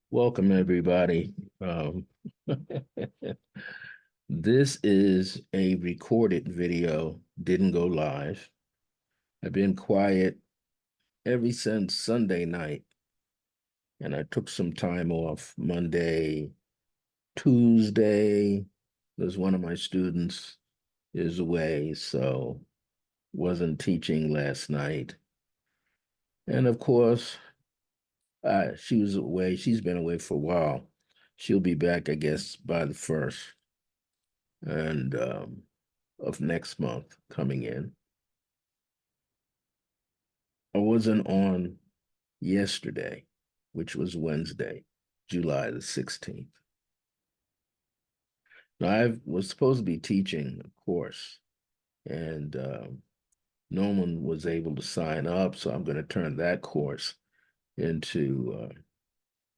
Welcome, everybody. This is a recorded video, didn't go live. I've been quiet ever since Sunday night, and I took some time off Monday, Tuesday. There's one of my students is away, so wasn't teaching last night. And of course, she was away. She's been away for a while. She'll be back, I guess, by the first. And of next month coming in. I wasn't on yesterday, which was Wednesday, July the 16th. Now, I was supposed to be teaching a course, and no one was able to sign up, so I'm going to turn that course into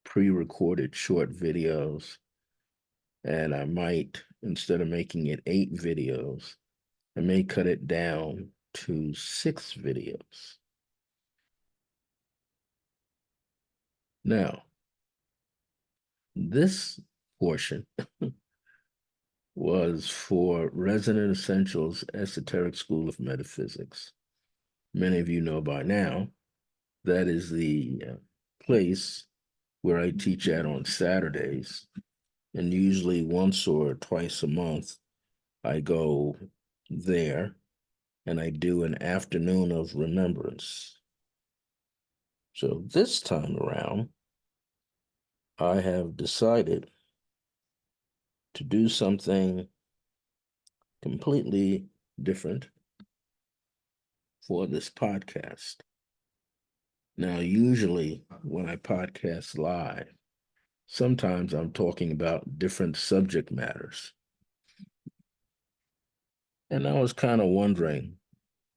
pre-recorded short videos. And I might, instead of making it 8 videos, I may cut it down to 6 videos. Now, this portion was for Resident Essentials Esoteric School of Metaphysics. Many of you know by now that is the place where I teach at on Saturdays, and usually once or twice a month I go there and I do an afternoon of remembrance. So this time around, I have decided to do something completely different for this podcast. Now, usually when I podcast live, sometimes I'm talking about different subject matters. And I was kind of wondering,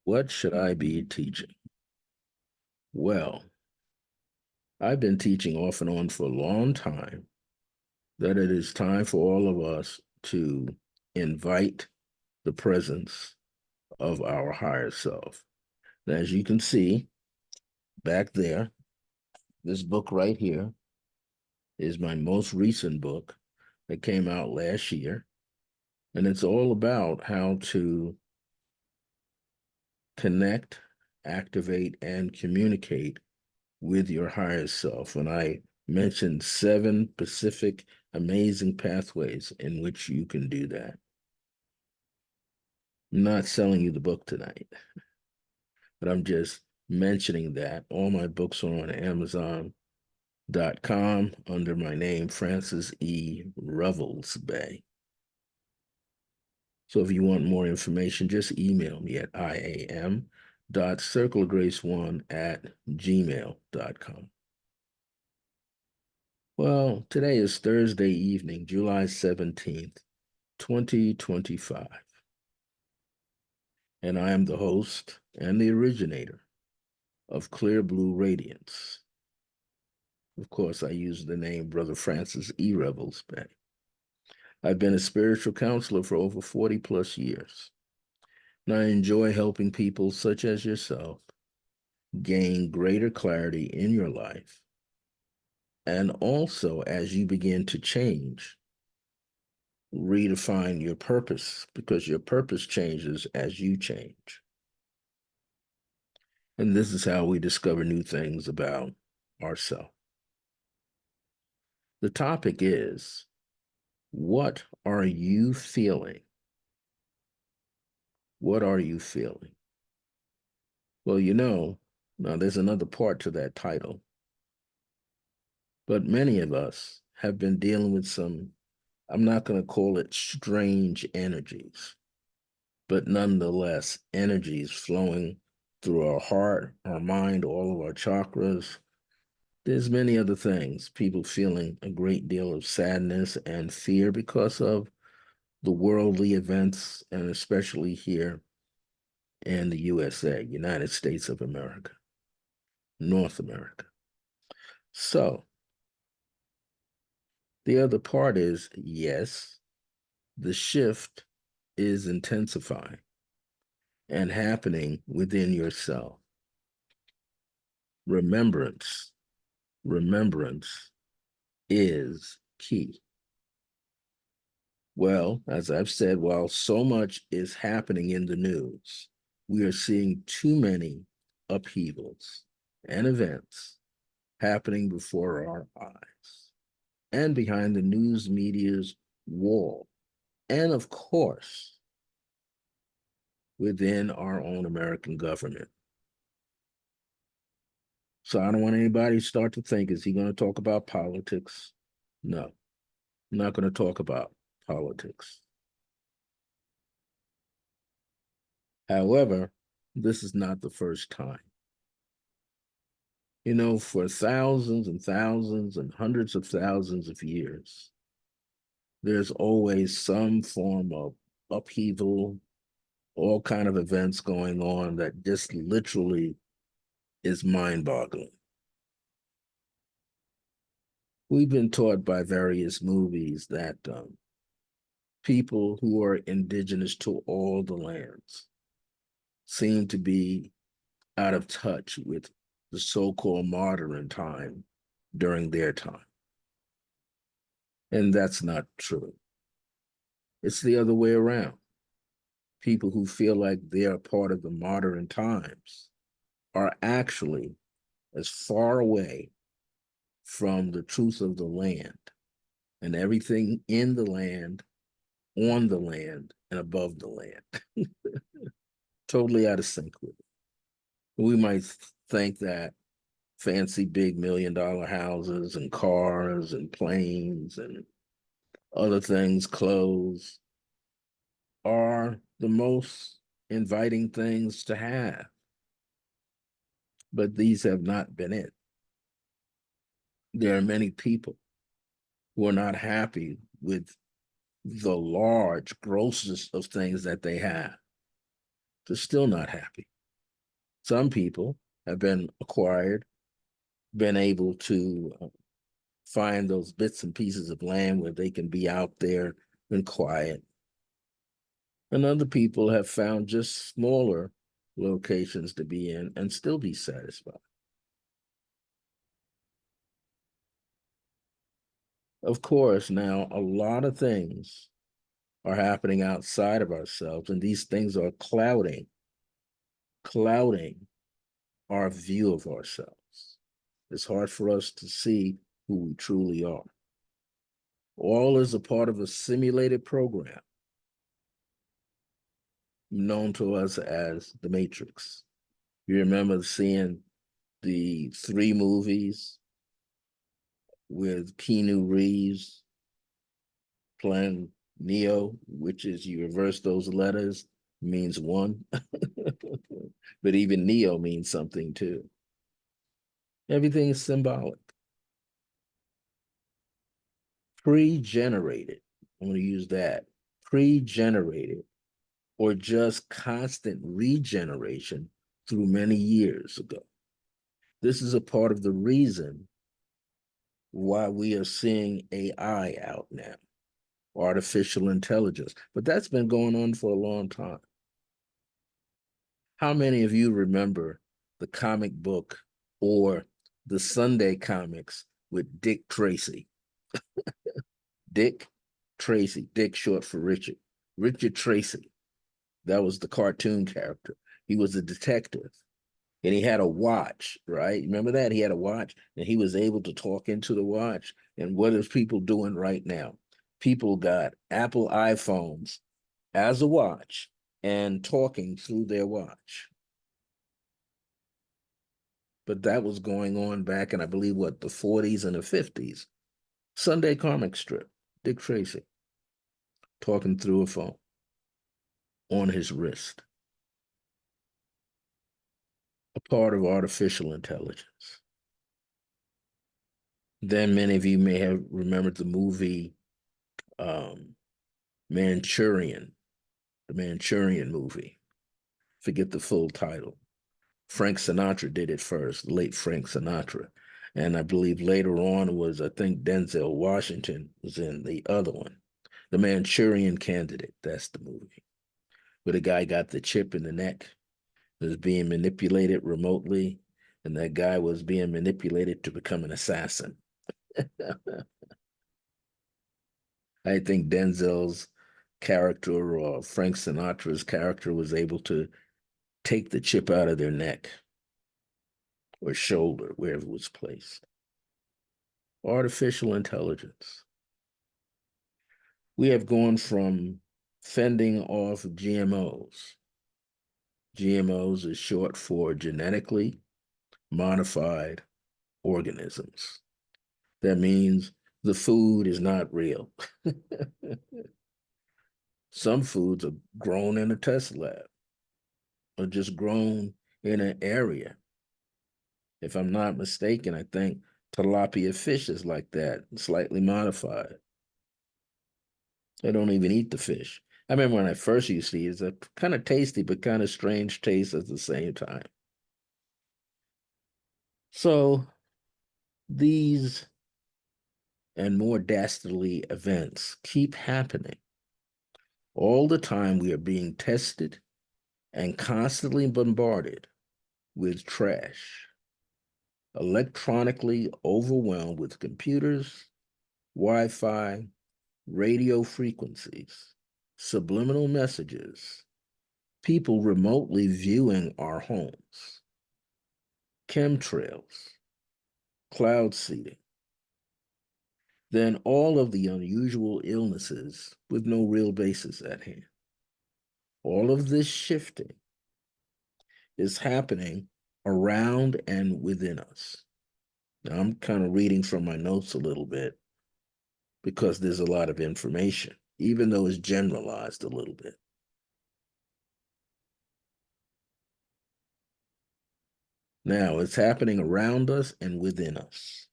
what should I be teaching? Well, I've been teaching off and on for a long time that it is time for all of us to invite the presence of our higher self. And as you can see back there, this book right here is my most recent book that came out last year. And it's all about how to connect, activate, and communicate with your higher self. And I mentioned 7 specific amazing pathways in which you can do that. I'm not selling you the book tonight, but I'm just mentioning that. All my books are on Amazon.com under my name, Francis E. Revels-Bey. So if you want more information, just email me at iam.circlegrace1@gmail.com. Well, today is Thursday evening, July 17th, 2025. And I am the host and the originator of Clear Blue Radiance. Of course, I use the name Brother Francis E. Revels-Bey. I've been a spiritual counselor for over 40 plus years. And I enjoy helping people such as yourself gain greater clarity in your life. And also, as you begin to change, redefine your purpose, because your purpose changes as you change. And this is how we discover new things about ourselves. The topic is, what are you feeling? What are you feeling? Well, now there's another part to that title, but many of us have been dealing with some, I'm not going to call it strange energies, but nonetheless, energies flowing through our heart, our mind, all of our chakras. There's many other things, people feeling a great deal of sadness and fear because of the worldly events, and especially here in the USA, United States of America, North America. So the other part is, yes, the shift is intensifying and happening within yourself. Remembrance is key. Well, as I've said, while so much is happening in the news, we are seeing too many upheavals and events happening before our eyes and behind the news media's wall. And of course, within our own American government. So I don't want anybody to start to think, is he going to talk about politics? No, I'm not going to talk about politics. However, this is not the first time. You know, for thousands and thousands and hundreds of thousands of years, there's always some form of upheaval, all kind of events going on that just literally is mind-boggling. We've been taught by various movies that people who are indigenous to all the lands seem to be out of touch with the so-called modern time during their time. And that's not true. It's the other way around. People who feel like they're part of the modern times are actually as far away from the truth of the land and everything in the land, on the land, and above the land. Totally out of sync with it. We might think that fancy big $1 million houses and cars and planes and other things, clothes, are the most inviting things to have. But these have not been it. There are many people who are not happy with the large grossness of things that they have. They're still not happy. Some people have been acquired, been able to find those bits and pieces of land where they can be out there and quiet. And other people have found just smaller locations to be in and still be satisfied. Of course, now a lot of things are happening outside of ourselves, and these things are clouding our view of ourselves. It's hard for us to see who we truly are. All is a part of a simulated program known to us as the Matrix. You remember seeing the 3 movies with Keanu Reeves playing Neo, which is, you reverse those letters, means one. But even Neo means something too. Everything is symbolic. Pre-generated, I'm going to use that, pre-generated, or just constant regeneration through many years ago. This is a part of the reason why we are seeing AI out now, artificial intelligence, but that's been going on for a long time. How many of you remember the comic book or the Sunday comics with Dick Tracy? Dick Tracy, Dick short for Richard. Richard Tracy, that was the cartoon character. He was a detective and he had a watch, right? Remember that? He had a watch and he was able to talk into the watch. And what is people doing right now? People got Apple iPhones as a watch and talking through their watch. But that was going on back in, I believe, what, the 40s and the 50s. Sunday comic strip, Dick Tracy, talking through a phone on his wrist. A part of artificial intelligence. Then many of you may have remembered the movie Manchurian, the Manchurian movie. Forget the full title. Frank Sinatra did it first, late Frank Sinatra. And I believe later on was, I think Denzel Washington was in the other one. The Manchurian Candidate, that's the movie. Where the guy got the chip in the neck, was being manipulated remotely, and that guy was being manipulated to become an assassin. I think Denzel's character or Frank Sinatra's character was able to take the chip out of their neck or shoulder, wherever it was placed. Artificial intelligence. We have gone from fending off GMOs. GMOs is short for genetically modified organisms. That means the food is not real. Some foods are grown in a test lab or just grown in an area. If I'm not mistaken, I think tilapia fish is like that, slightly modified. They don't even eat the fish. I remember when I first used to eat it, it's a kind of tasty, but kind of strange taste at the same time. So these and more dastardly events keep happening. All the time we are being tested and constantly bombarded with trash, electronically overwhelmed with computers, Wi-Fi, radio frequencies, subliminal messages, people remotely viewing our homes, chemtrails, cloud seeding, then all of the unusual illnesses with no real basis at hand. All of this shifting is happening around and within us. Now, I'm kind of reading from my notes a little bit because there's a lot of information, even though it's generalized a little bit. Now, it's happening around us and within us.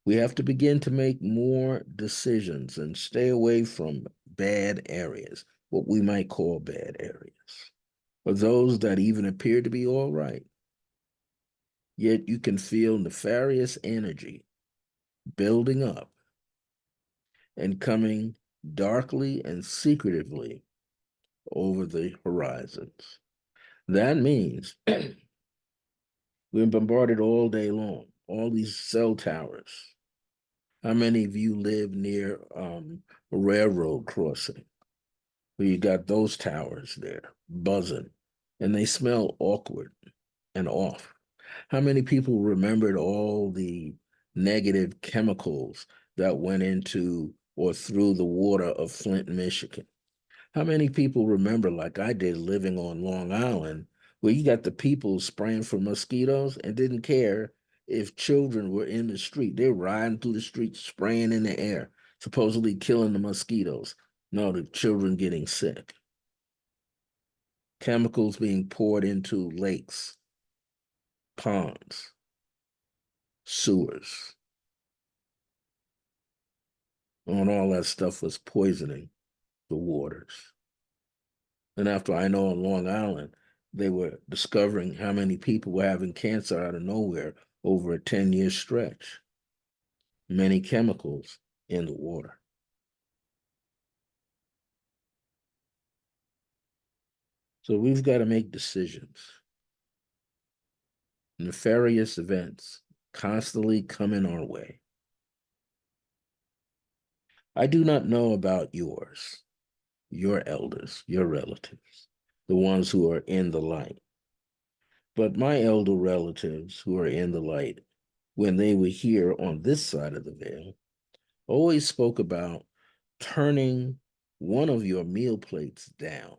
We have to begin to make more decisions and stay away from bad areas, what we might call bad areas, or those that even appear to be all right. Yet you can feel nefarious energy building up and coming darkly and secretively over the horizons. That means we're bombarded all day long, all these cell towers. How many of you live near a railroad crossing where you got those towers there buzzing and they smell awkward and off? How many people remembered all the negative chemicals that went into or through the water of Flint, Michigan? How many people remember, like I did, living on Long Island, where you got the people spraying for mosquitoes and didn't care if children were in the street? They're riding through the streets, spraying in the air, supposedly killing the mosquitoes. No, the children getting sick. Chemicals being poured into lakes, ponds, sewers. And all that stuff was poisoning the waters. And after I know on Long Island, they were discovering how many people were having cancer out of nowhere over a 10-year stretch. Many chemicals in the water. So we've got to make decisions. Nefarious events constantly coming our way. I do not know about yours, your elders, your relatives, the ones who are in the light. But my elder relatives who are in the light, when they were here on this side of the veil, always spoke about turning one of your meal plates down.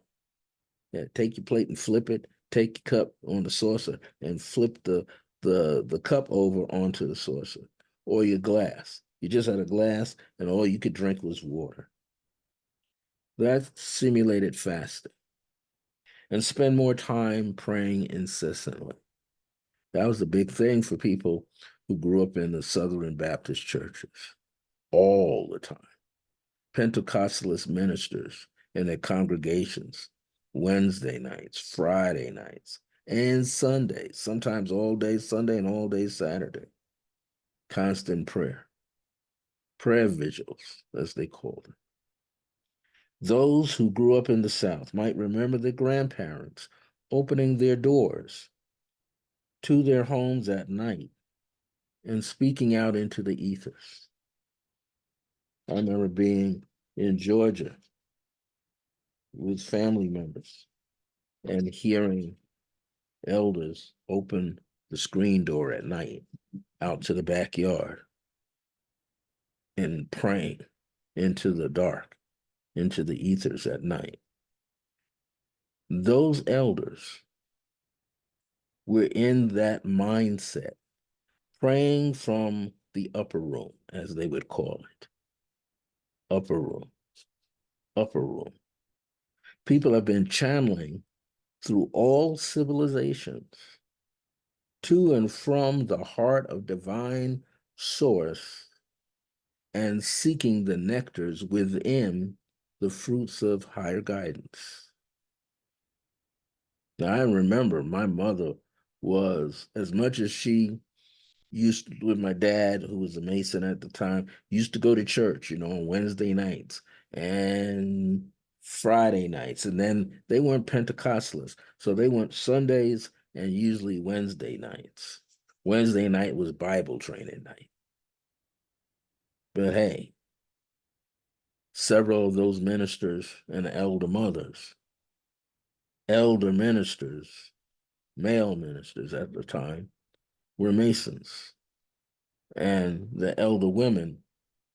Yeah, take your plate and flip it. Take your cup on the saucer and flip the cup over onto the saucer, or your glass. You just had a glass and all you could drink was water. That simulated fasting. And spend more time praying incessantly. That was the big thing for people who grew up in the Southern Baptist churches all the time. Pentecostalist ministers in their congregations, Wednesday nights, Friday nights, and Sundays, sometimes all day Sunday and all day Saturday. Constant prayer vigils, as they called it. Those who grew up in the South might remember their grandparents opening their doors to their homes at night and speaking out into the ethers. I remember being in Georgia with family members and hearing elders open the screen door at night out to the backyard and praying into the dark, into the ethers at night. Those elders were in that mindset, praying from the upper room, as they would call it. Upper room, upper room. People have been channeling through all civilizations to and from the heart of divine source and seeking the nectars within the fruits of higher guidance. Now, I remember my mother was, as much as she used to, with my dad, who was a Mason at the time, used to go to church, on Wednesday nights and Friday nights. And then they weren't Pentecostalists. So they went Sundays and usually Wednesday nights. Wednesday night was Bible training night. But hey, several of those ministers and elder ministers, male ministers at the time, were Masons. And the elder women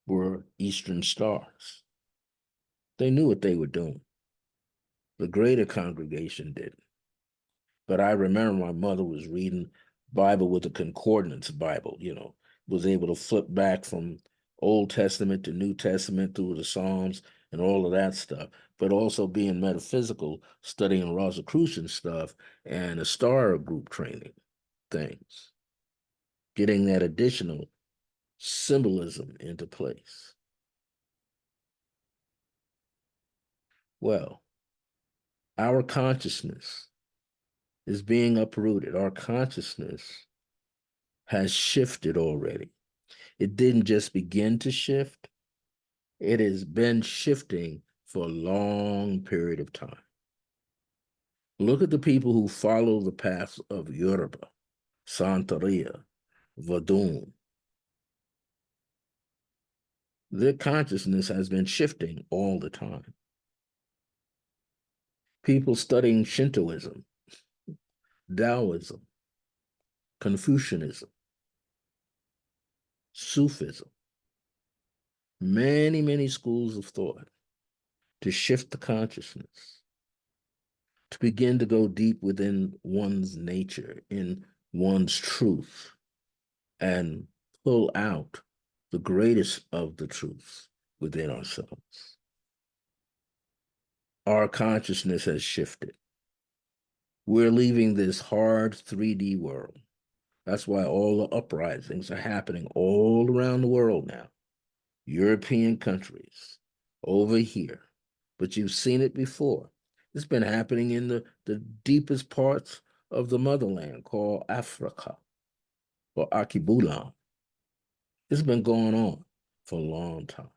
were Eastern Stars. They knew what they were doing. The greater congregation didn't. But I remember my mother was reading Bible with a concordance Bible, was able to flip back from Old Testament to New Testament through the Psalms and all of that stuff, but also being metaphysical, studying Rosicrucian stuff and a star group training things, getting that additional symbolism into place. Well, our consciousness is being uprooted. Our consciousness has shifted already. It didn't just begin to shift, it has been shifting for a long period of time. Look at the people who follow the paths of Yoruba, Santeria, Vodun. Their consciousness has been shifting all the time. People studying Shintoism, Taoism, Confucianism, Sufism, many, many schools of thought to shift the consciousness, to begin to go deep within one's nature, in one's truth, and pull out the greatest of the truths within ourselves. Our consciousness has shifted. We're leaving this hard 3D world. That's why all the uprisings are happening all around the world now. European countries, over here. But you've seen it before. It's been happening in the deepest parts of the motherland called Africa or Akibulan. It's been going on for a long time.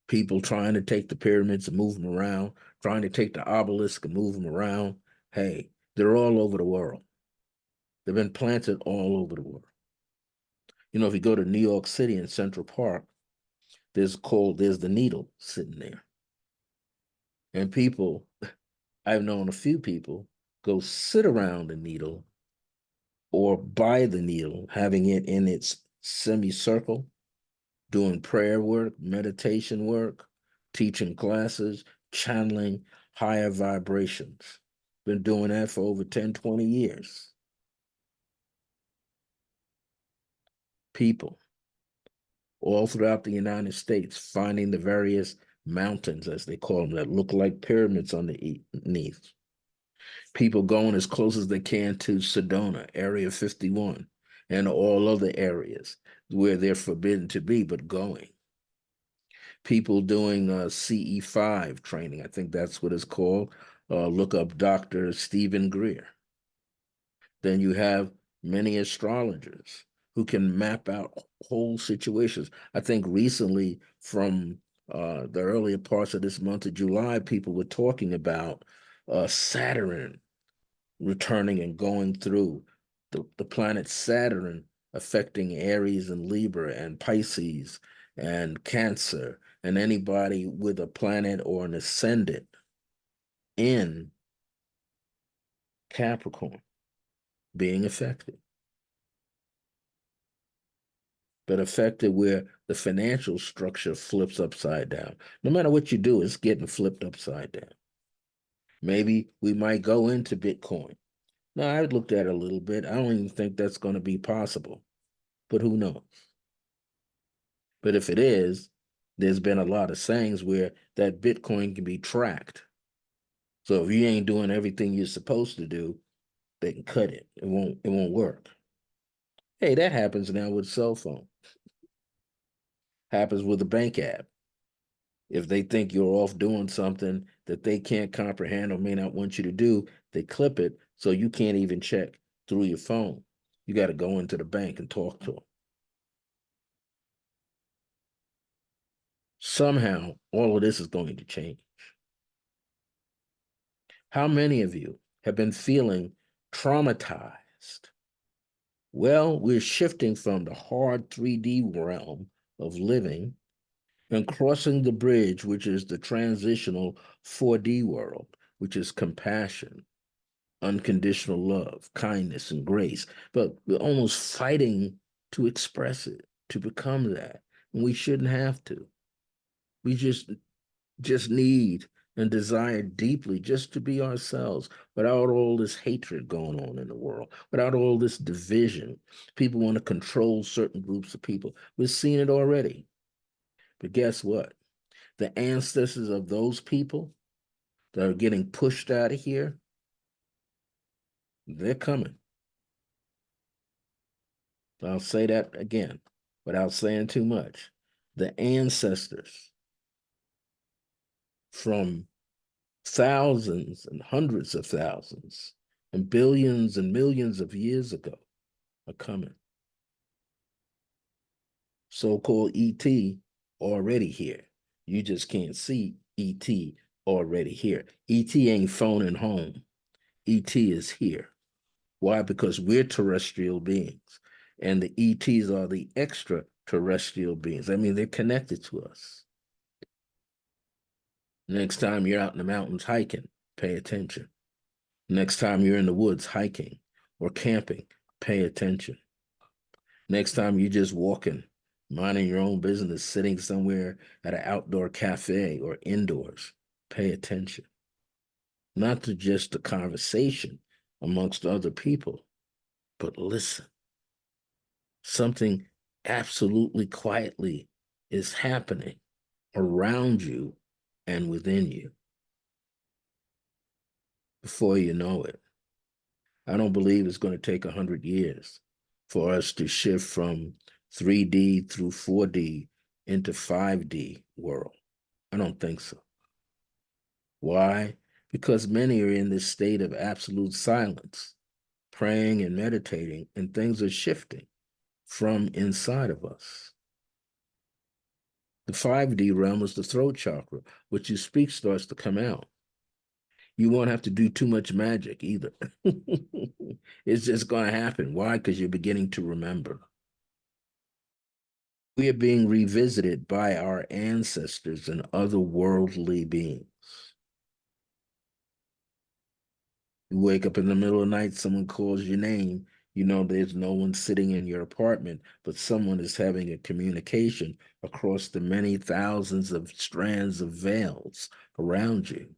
People trying to take the pyramids and move them around, trying to take the obelisk and move them around. Hey, they're all over the world. They've been planted all over the world. If you go to New York City in Central Park, there's the needle sitting there. And people, I've known a few people go sit around the needle or by the needle, having it in its semicircle, doing prayer work, meditation work, teaching classes, channeling higher vibrations. Been doing that for over 10, 20 years. People all throughout the United States finding the various mountains, as they call them, that look like pyramids underneath. People going as close as they can to Sedona, Area 51, and all other areas where they're forbidden to be, but going. People doing CE5 training, I think that's what it's called. Look up Dr. Stephen Greer. Then you have many astrologers who can map out whole situations. I think recently from the earlier parts of this month of July, people were talking about Saturn returning and going through the planet Saturn affecting Aries and Libra and Pisces and Cancer, and anybody with a planet or an ascendant in Capricorn being affected. But affected where the financial structure flips upside down. No matter what you do, it's getting flipped upside down. Maybe we might go into Bitcoin. Now, I looked at it a little bit. I don't even think that's going to be possible, but who knows? But if it is, there's been a lot of sayings where that Bitcoin can be tracked. So if you ain't doing everything you're supposed to do, they can cut it. It won't work. Hey, that happens now with cell phone. Happens with a bank app. If they think you're off doing something that they can't comprehend or may not want you to do, they clip it so you can't even check through your phone. You got to go into the bank and talk to them. Somehow, all of this is going to change. How many of you have been feeling traumatized? Well, we're shifting from the hard 3D realm of living and crossing the bridge, which is the transitional 4D world, which is compassion, unconditional love, kindness, and grace. But we're almost fighting to express it, to become that. And we shouldn't have to. We just need and desire deeply just to be ourselves without all this hatred going on in the world, without all this division. People want to control certain groups of people. We've seen it already. But guess what? The ancestors of those people that are getting pushed out of here, they're coming. I'll say that again without saying too much. The ancestors from thousands and hundreds of thousands and billions and millions of years ago are coming. So-called ET already here. You just can't see ET already here. ET ain't phoning home. ET is here. Why? Because we're terrestrial beings, and the ETs are the extraterrestrial beings. I mean, they're connected to us. Next time you're out in the mountains hiking, pay attention. Next time you're in the woods hiking or camping, pay attention. Next time you're just walking, minding your own business, sitting somewhere at an outdoor cafe or indoors, pay attention. Not to just the conversation amongst other people, but listen. Something absolutely quietly is happening around you and within you before you know it. I don't believe it's going to take 100 years for us to shift from 3D through 4D into 5D world. I don't think so. Why? Because many are in this state of absolute silence, praying and meditating, and things are shifting from inside of us. The 5D realm is the throat chakra. What you speak starts to come out. You won't have to do too much magic either. It's just going to happen. Why? Because you're beginning to remember. We are being revisited by our ancestors and otherworldly beings. You wake up in the middle of the night, someone calls your name. You know there's no one sitting in your apartment, but someone is having a communication across the many thousands of strands of veils around you,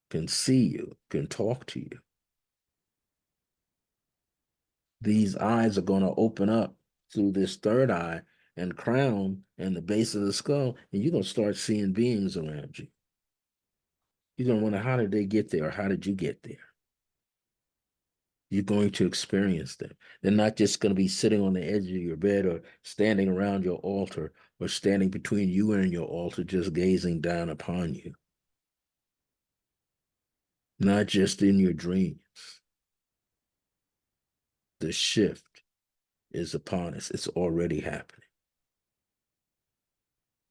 can see you, can talk to you. These eyes are going to open up through this third eye and crown and the base of the skull, and you're going to start seeing beings around you. You're going to wonder, how did they get there, or how did you get there? You're going to experience them. They're not just going to be sitting on the edge of your bed or standing around your altar or standing between you and your altar, just gazing down upon you. Not just in your dreams. The shift is upon us. It's already happening.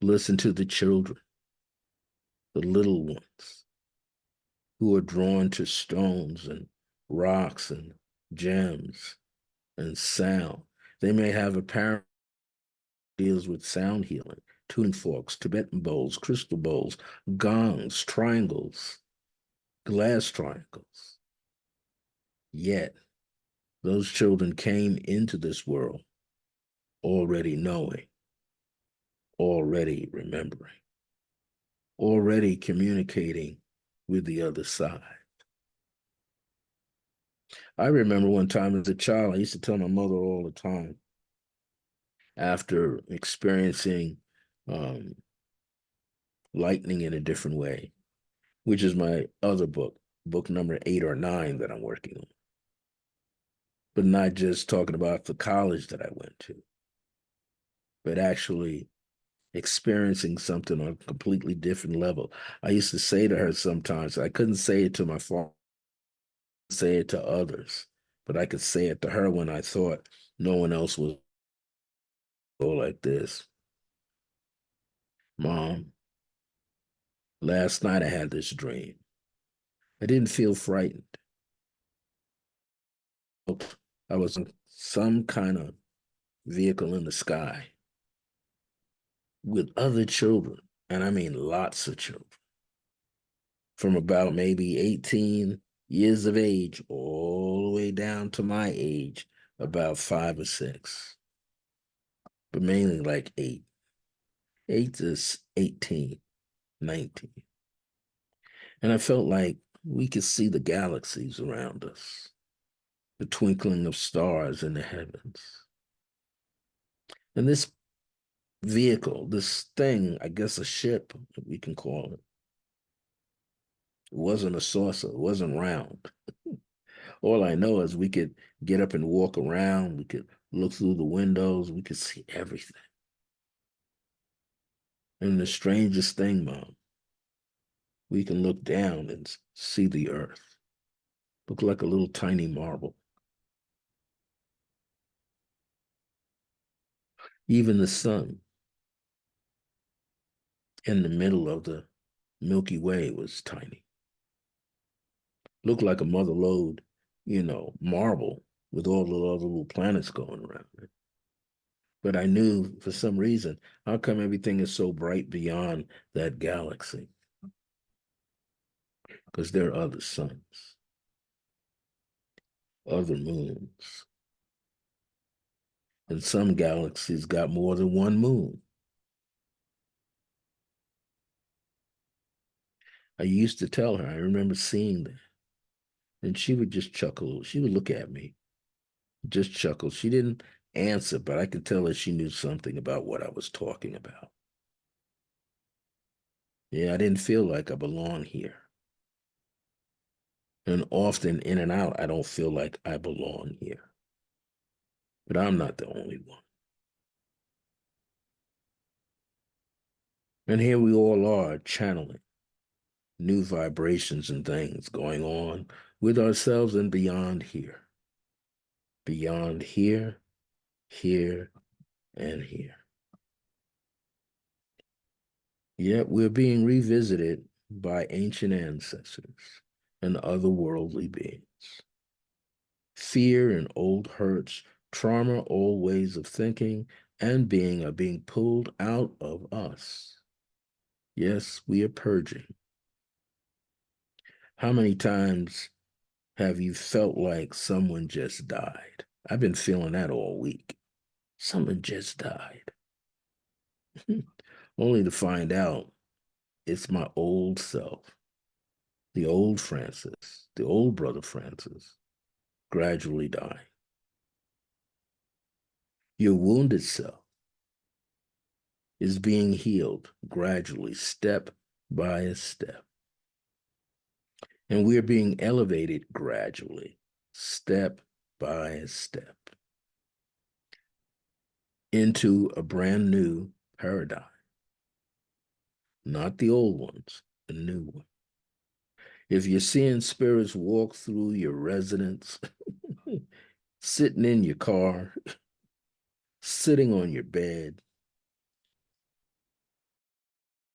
Listen to the children, the little ones, who are drawn to stones and rocks and gems and sound. They may have a parent who deals with sound healing, tuning forks, Tibetan bowls, crystal bowls, gongs, triangles, glass triangles. Yet, those children came into this world already knowing, already remembering, already communicating with the other side. I remember one time as a child, I used to tell my mother all the time, after experiencing um, lightning in a different way, which is my other book, book number 8 or 9 that I'm working on. But not just talking about the college that I went to, but actually experiencing something on a completely different level. I used to say to her sometimes, I couldn't say it to my father, say it to others, but I could say it to her when I thought no one else would go like this. Mom, last night I had this dream. I didn't feel frightened. I was in some kind of vehicle in the sky with other children, and I mean lots of children, from about maybe 18 years of age all the way down to my age, about 5 or 6, but mainly like 8. 8 to 18, 19. And I felt like we could see the galaxies around us, the twinkling of stars in the heavens. And this vehicle, this thing, I guess a ship, we can call it, it wasn't a saucer, it wasn't round. All I know is we could get up and walk around, we could look through the windows, we could see everything. And the strangest thing, Mom, we can look down and see the earth, look like a little tiny marble. Even the sun in the middle of the Milky Way was tiny. Looked like a mother lode, marble with all the other little planets going around it. But I knew for some reason, how come everything is so bright beyond that galaxy? Because there are other suns, other moons. And some galaxies got more than one moon. I used to tell her, I remember seeing that. And she would just chuckle. She would look at me, just chuckle. She didn't answer, but I could tell that she knew something about what I was talking about. Yeah, I didn't feel like I belong here. And often in and out, I don't feel like I belong here. But I'm not the only one. And here we all are channeling new vibrations and things going on with ourselves and beyond here. Beyond here, here, and here. Yet we're being revisited by ancient ancestors and otherworldly beings. Fear and old hurts, trauma, old ways of thinking and being are being pulled out of us. Yes, we are purging. How many times have you felt like someone just died? I've been feeling that all week. Someone just died. Only to find out it's my old self, the old Francis, the old brother Francis, gradually dying. Your wounded self is being healed gradually, step by step. And we're being elevated gradually, step by step, into a brand new paradigm. Not the old ones, the new one. If you're seeing spirits walk through your residence, sitting in your car, sitting on your bed,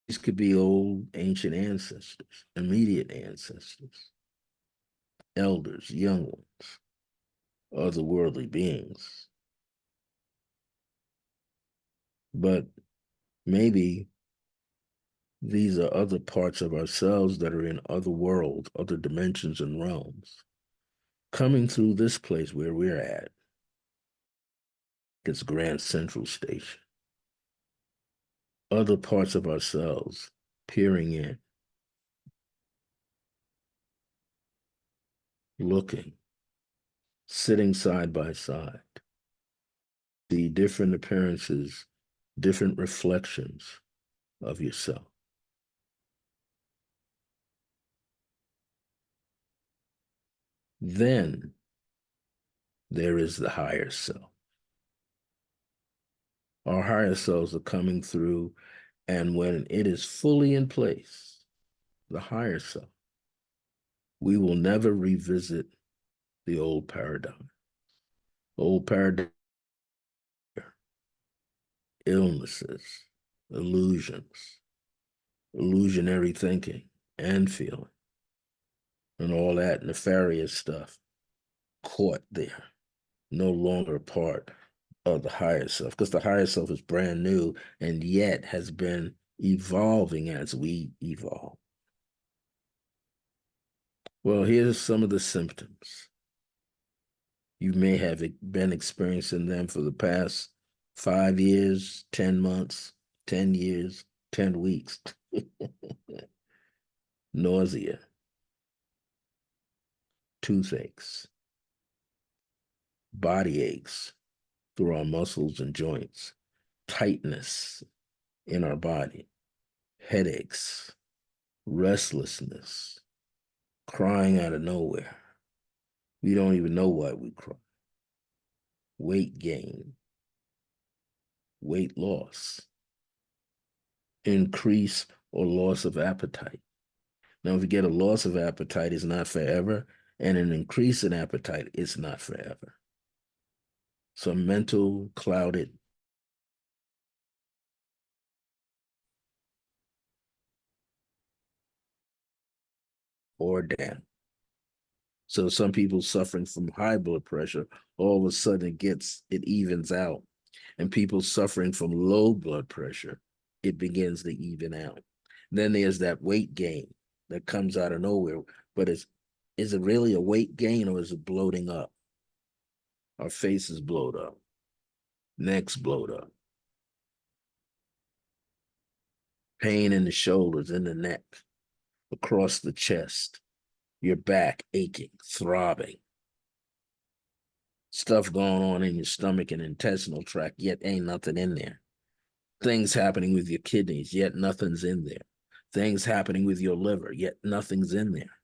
these could be old ancient ancestors, immediate ancestors, elders, young ones, otherworldly beings. But maybe these are other parts of ourselves that are in other worlds, other dimensions and realms, coming through this place where we're at. It's Grand Central Station. Other parts of ourselves peering in, looking, sitting side by side. The different appearances, different reflections of yourself. Then there is the higher self. Our higher selves are coming through, and when it is fully in place, the higher self, we will never revisit the old paradigm. Old paradigm, illnesses, illusions, illusionary thinking and feeling, and all that nefarious stuff caught there, no longer part of the higher self, because the higher self is brand new and yet has been evolving as we evolve. Well, here's some of the symptoms. You may have been experiencing them for the past 5 years, 10 months, 10 years, 10 weeks. Nausea, toothaches, body aches through our muscles and joints, tightness in our body, headaches, restlessness, crying out of nowhere. We don't even know why we cry. Weight gain, weight loss, increase or loss of appetite. Now, if you get a loss of appetite, it's not forever, and an increase in appetite is not forever. So mental clouded or down. So some people suffering from high blood pressure, all of a sudden it evens out. And people suffering from low blood pressure, it begins to even out. Then there's that weight gain that comes out of nowhere. But is it really a weight gain or is it bloating up? Our faces blowed up, necks blowed up, pain in the shoulders, in the neck, across the chest, your back aching, throbbing, stuff going on in your stomach and intestinal tract, yet ain't nothing in there. Things happening with your kidneys, yet nothing's in there. Things happening with your liver, yet nothing's in there.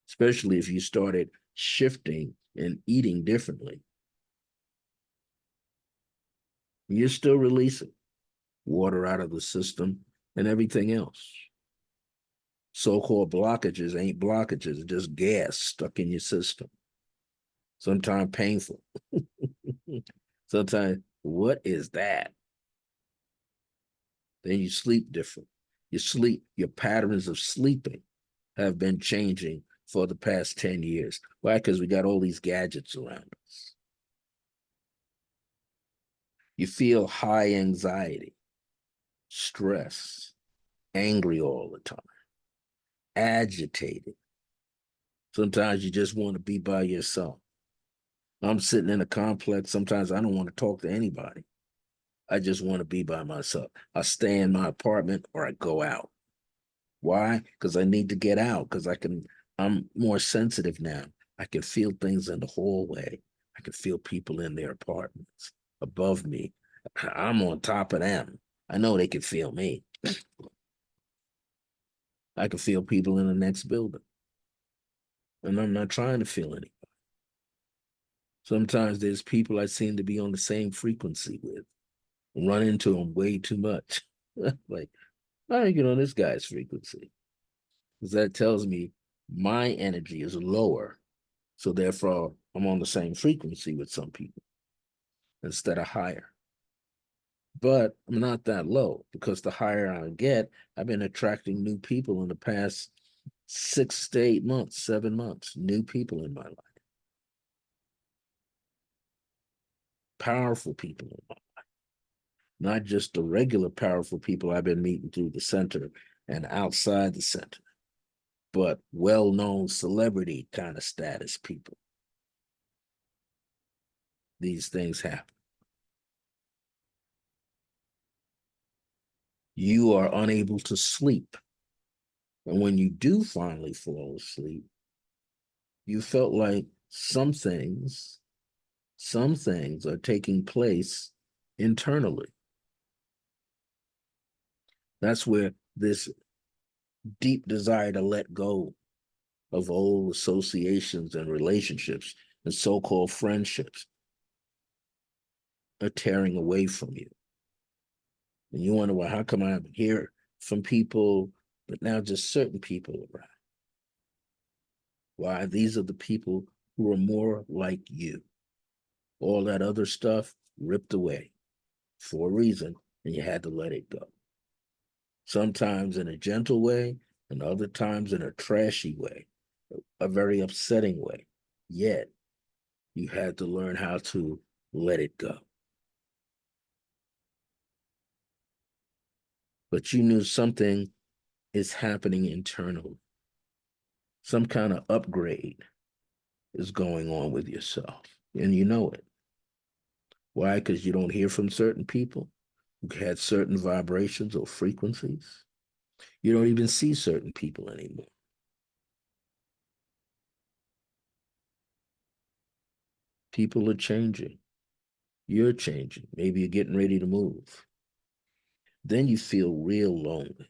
Especially if you started shifting and eating differently. You're still releasing water out of the system and everything else. So-called blockages ain't blockages, just gas stuck in your system. Sometimes painful. Sometimes, what is that? Then you sleep different. Your patterns of sleeping have been changing for the past 10 years. Why? Because we got all these gadgets around us. You feel high anxiety, stress, angry all the time, agitated. Sometimes you just want to be by yourself. I'm sitting in a complex. Sometimes I don't want to talk to anybody. I just want to be by myself. I stay in my apartment or I go out. Why? Because I need to get out because I'm more sensitive now. I can feel things in the hallway. I can feel people in their apartments above me. I'm on top of them. I know they can feel me. I can feel people in the next building. And I'm not trying to feel anybody. Sometimes there's people I seem to be on the same frequency with. Run into them way too much. Like, I don't get on this guy's frequency. Because that tells me my energy is lower. So therefore, I'm on the same frequency with some people instead of higher. But I'm not that low because the higher I get, I've been attracting new people in the past 6 to 8 months, 7 months, new people in my life. powerful people in my life, not just the regular powerful people I've been meeting through the center and outside the center, but well-known celebrity kind of status people. These things happen. You are unable to sleep. And when you do finally fall asleep, you felt like some things are taking place internally. That's where this deep desire to let go of old associations and relationships and so-called friendships are tearing away from you. And you wonder, well, how come I hear from people, but now just certain people around? Why? These are the people who are more like you. All that other stuff ripped away for a reason, and you had to let it go. Sometimes in a gentle way, and other times in a trashy way, a very upsetting way. Yet, you had to learn how to let it go. But you knew something is happening internally. Some kind of upgrade is going on with yourself, and you know it. Why? Because you don't hear from certain people who had certain vibrations or frequencies. You don't even see certain people anymore. People are changing. You're changing. Maybe you're getting ready to move. Then you feel real lonely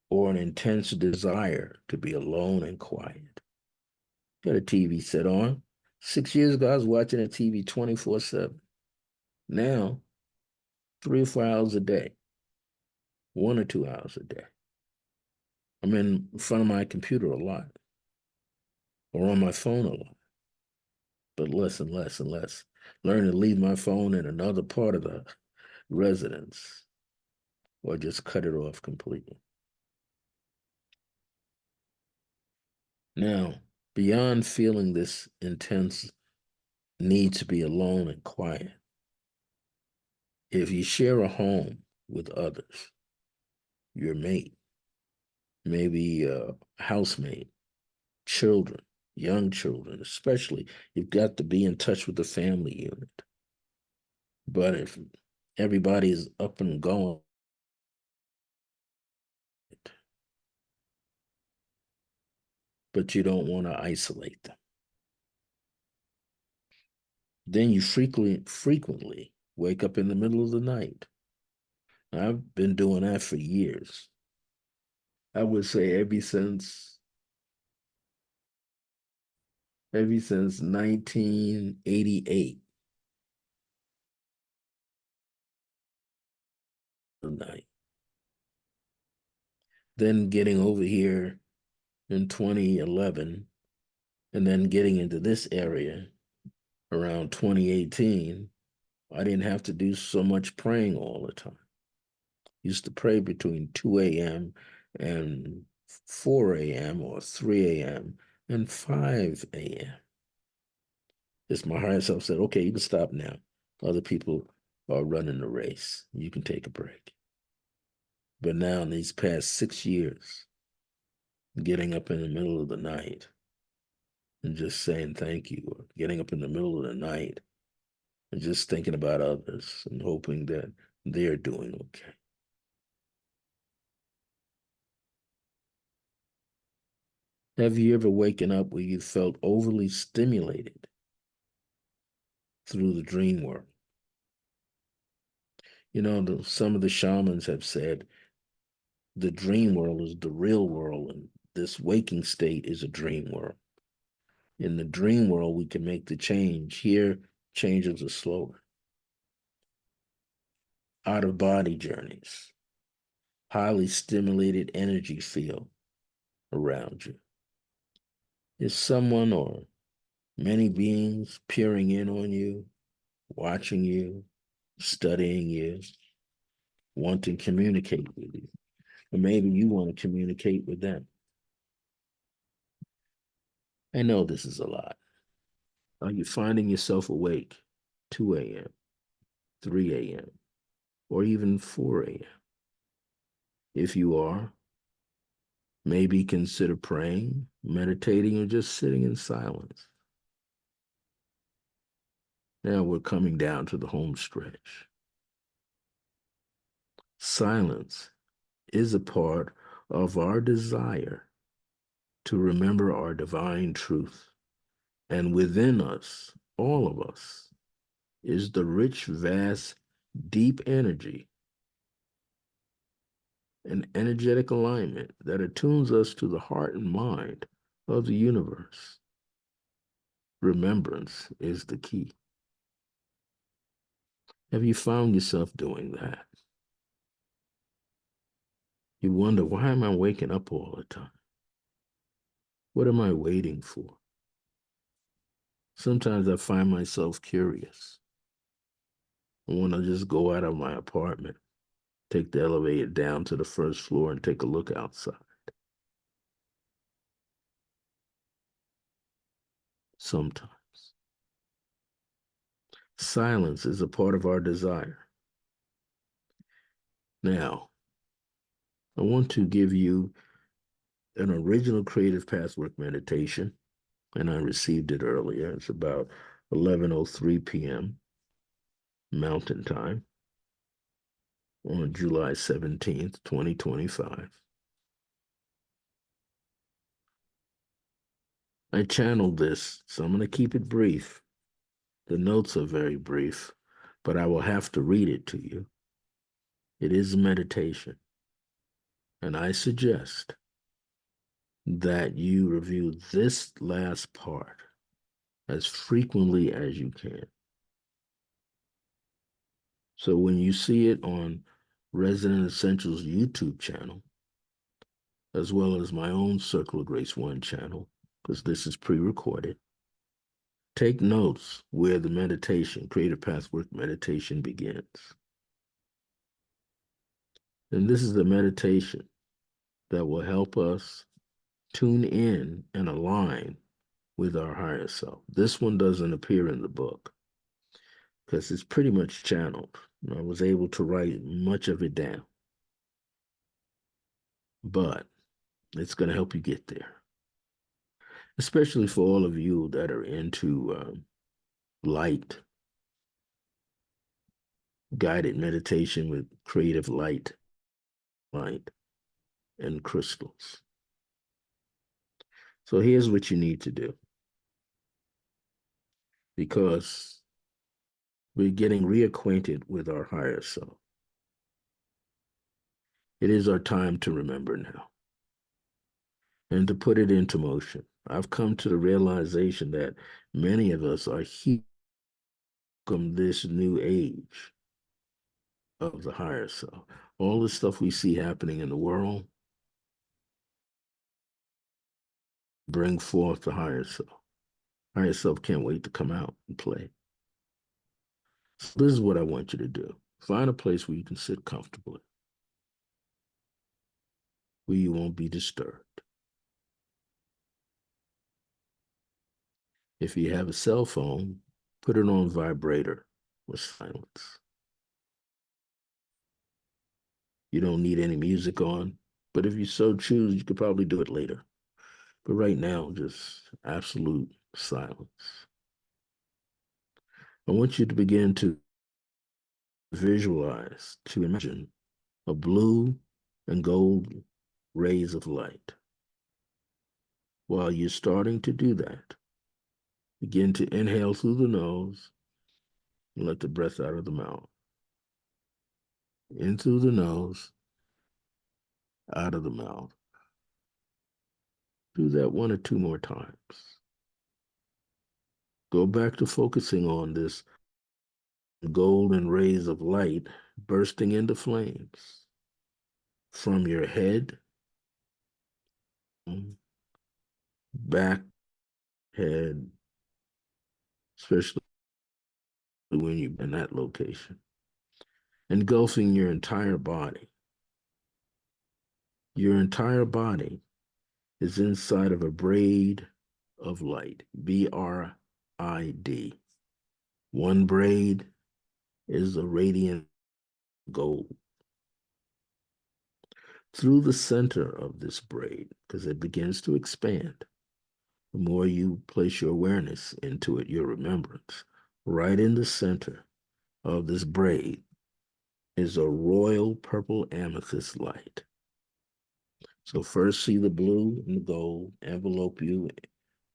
or an intense desire to be alone and quiet. Got a TV set on. 6 years ago, I was watching a TV 24/7. Now, 3 or 4 hours a day, 1 or 2 hours a day. I'm in front of my computer a lot or on my phone a lot, but less and less and less. Learn to leave my phone in another part of the residence or just cut it off completely. Now, beyond feeling this intense need to be alone and quiet, if you share a home with others, your mate, maybe a housemate, children, young children, especially, you've got to be in touch with the family unit. But if everybody's up and going, but you don't want to isolate them, then you frequently wake up in the middle of the night. I've been doing that for years. I would say ever since 1988. Night. Then getting over here in 2011, and then getting into this area around 2018, I didn't have to do so much praying all the time. Used to pray between 2 a.m. and 4 a.m. or 3 a.m. and 5 a.m. Just my higher self said, okay, you can stop now. Other people are running the race. You can take a break. But now in these past 6 years, getting up in the middle of the night and just saying thank you, or getting up in the middle of the night and just thinking about others and hoping that they're doing okay. Have you ever waken up where you felt overly stimulated through the dream work? You know, some of the shamans have said the dream world is the real world, and this waking state is a dream world. In the dream world, we can make the change. Here, changes are slower. Out of body journeys, highly stimulated energy field around you. Is someone or many beings peering in on you, watching you, studying you, wanting to communicate with you? Or maybe you want to communicate with them. I know this is a lot. you finding yourself awake 2 a.m., 3 a.m., or even 4 a.m.? If you are, maybe consider praying, meditating, or just sitting in silence. Now we're coming down to the home stretch. Silence is a part of our desire to remember our divine truth. And within us, all of us, is the rich, vast, deep energy and energetic alignment that attunes us to the heart and mind of the universe. Remembrance is the key. Have you found yourself doing that? You wonder, why am I waking up all the time? What am I waiting for? Sometimes I find myself curious. I want to just go out of my apartment, take the elevator down to the first floor and take a look outside. Sometimes. Silence is a part of our desire. Now, I want to give you an original Creative Pathwork meditation, and I received it earlier. It's about 11:03 p.m. Mountain Time on July 17th, 2025. I channeled this, so I'm going to keep it brief. The notes are very brief, but I will have to read it to you. It is a meditation, and I suggest that you review this last part as frequently as you can. So when you see it on Resident Essentials YouTube channel, as well as my own Circle of Grace 1 channel, because this is pre-recorded, take notes where the meditation, Creative Pathwork Meditation, begins. And this is the meditation that will help us tune in and align with our higher self. This one doesn't appear in the book because it's pretty much channeled. I was able to write much of it down, but it's going to help you get there, especially for all of you that are into light, guided meditation with creative light, and crystals. So here's what you need to do, because we're getting reacquainted with our higher self. It is our time to remember now and to put it into motion. I've come to the realization that many of us are here from this new age of the higher self. All the stuff we see happening in the world bring forth the higher self. Higher self can't wait to come out and play. So this is what I want you to do. Find a place where you can sit comfortably, where you won't be disturbed. If you have a cell phone, put it on vibrator or silence. You don't need any music on, but if you so choose, you could probably do it later. But right now, just absolute silence. I want you to begin to visualize, to imagine a blue and gold rays of light. While you're starting to do that, begin to inhale through the nose and let the breath out of the mouth. In through the nose, out of the mouth. Do that 1 or 2 more times. Go back to focusing on this golden rays of light bursting into flames from your head, back, head, especially when you're in that location, engulfing your entire body. Your entire body is inside of a braid of light, BRIDE. RID. One braid is a radiant gold. Through the center of this braid, because it begins to expand, the more you place your awareness into it, your remembrance, right in the center of this braid is a royal purple amethyst light. So first see the blue and the gold envelope you.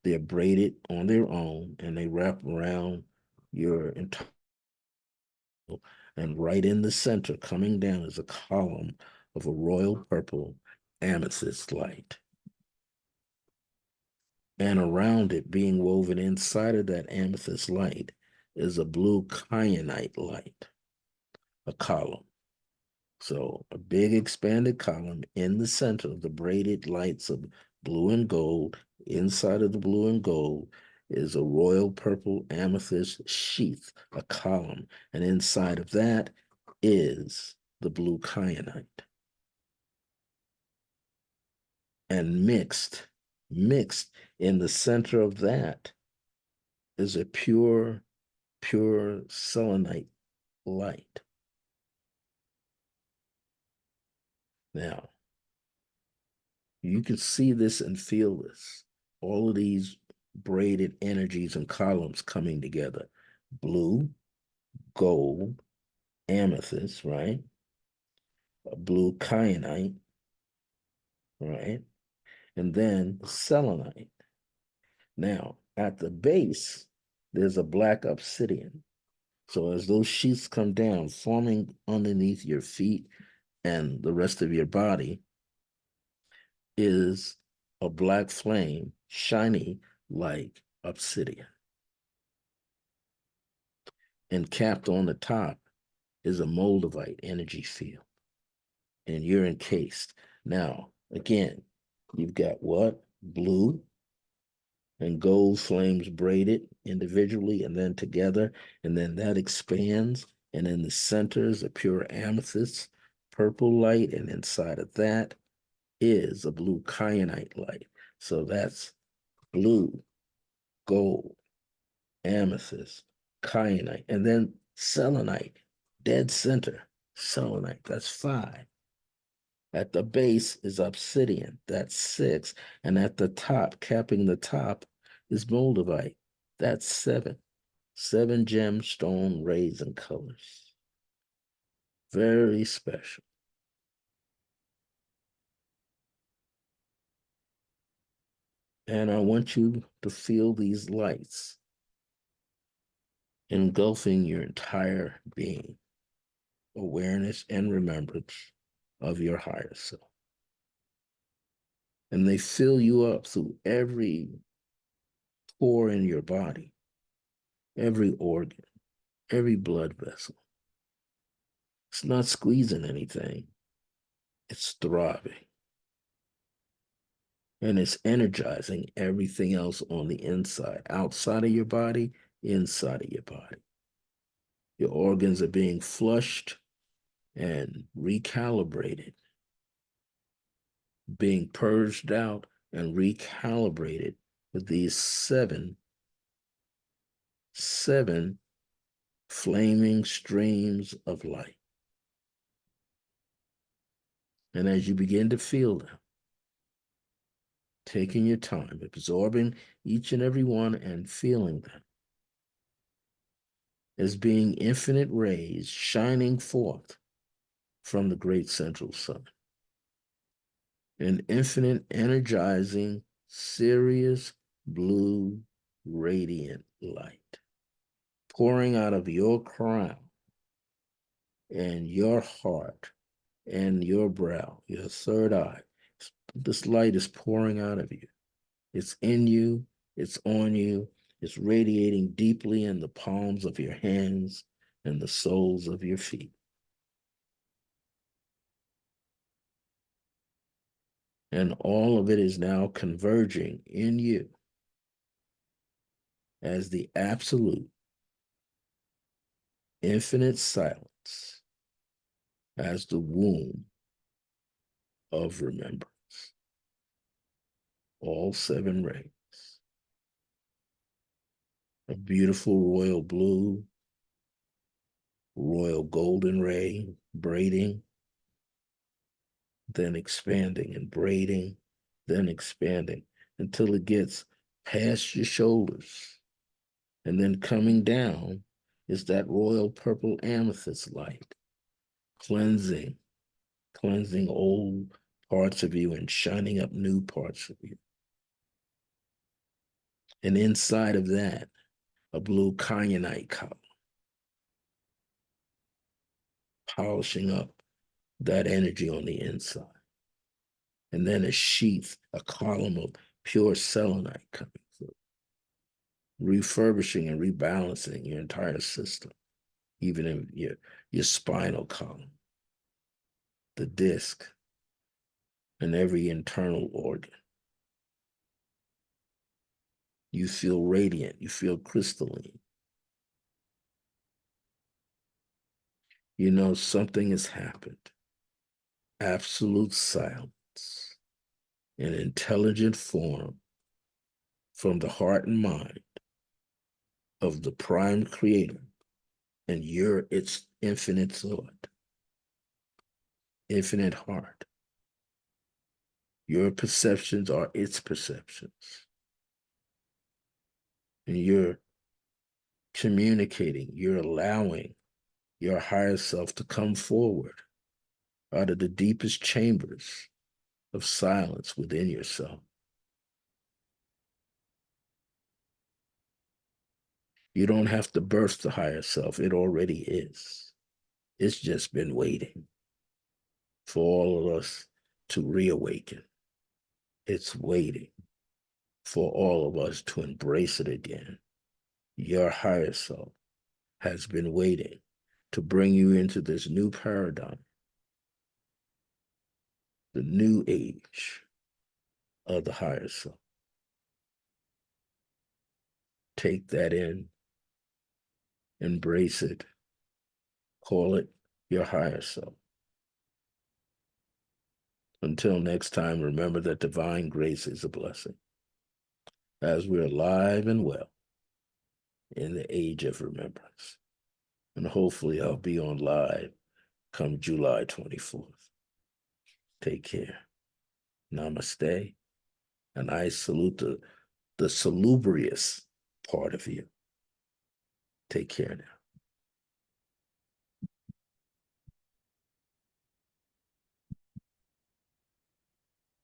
They're braided on their own and they wrap around your entire, and right in the center, coming down, is a column of a royal purple amethyst light. And around it, being woven inside of that amethyst light, is a blue kyanite light, a column. So a big expanded column in the center of the braided lights of blue and gold. Inside of the blue and gold is a royal purple amethyst sheath, a column. And inside of that is the blue kyanite. And mixed in the center of that is a pure selenite light. Now, you can see this and feel this. All of these braided energies and columns coming together. Blue, gold, amethyst, right? A blue kyanite, right? And then selenite. Now, at the base, there's a black obsidian. So as those sheaths come down, forming underneath your feet and the rest of your body, is a black flame, shiny like obsidian. And capped on the top is a moldavite energy field. And you're encased. Now, again, you've got what? Blue and gold flames braided individually and then together. And then that expands. And in the center is a pure amethyst, purple light. And inside of that is a blue kyanite light. So that's blue, gold, amethyst, kyanite, and then selenite, dead center, selenite, that's 5. At the base is obsidian, that's 6. And at the top, capping the top, is moldavite, that's 7. 7 gemstone rays and colors. Very special. And I want you to feel these lights engulfing your entire being, awareness and remembrance of your higher self. And they fill you up through every pore in your body, every organ, every blood vessel. It's not squeezing anything, it's throbbing. And it's energizing everything else on the inside, outside of your body, inside of your body. Your organs are being flushed and recalibrated, being purged out and recalibrated with these seven flaming streams of light. And as you begin to feel them, taking your time, absorbing each and every one and feeling them as being infinite rays shining forth from the great central sun. An infinite, energizing, serious, blue, radiant light pouring out of your crown and your heart and your brow, your third eye. This light is pouring out of you. It's in you, it's on you, it's radiating deeply in the palms of your hands and the soles of your feet. And all of it is now converging in you as the absolute, infinite silence, as the womb of remembrance. All 7 rays. a beautiful royal blue, royal golden ray, braiding, then expanding and braiding, then expanding until it gets past your shoulders. And then coming down is that royal purple amethyst light, cleansing, cleansing old parts of you and shining up new parts of you. And inside of that, a blue kyanite column, polishing up that energy on the inside. And then a sheath, a column of pure selenite coming through, refurbishing and rebalancing your entire system, even in your spinal column, the disc, and every internal organ. You feel radiant, you feel crystalline. You know something has happened. Absolute silence, an intelligent form from the heart and mind of the prime creator, and you're its infinite thought, infinite heart. Your perceptions are its perceptions. And you're communicating, you're allowing your higher self to come forward out of the deepest chambers of silence within yourself. You don't have to birth the higher self, it already is. It's just been waiting for all of us to reawaken. It's waiting for all of us to embrace it again. Your higher self has been waiting to bring you into this new paradigm, the new age of the higher self. Take that in, embrace it, call it your higher self. Until next time, remember that divine grace is a blessing. As we're alive and well in the age of remembrance. And hopefully I'll be on live come July 24th. Take care. Namaste. And I salute the salubrious part of you. Take care now.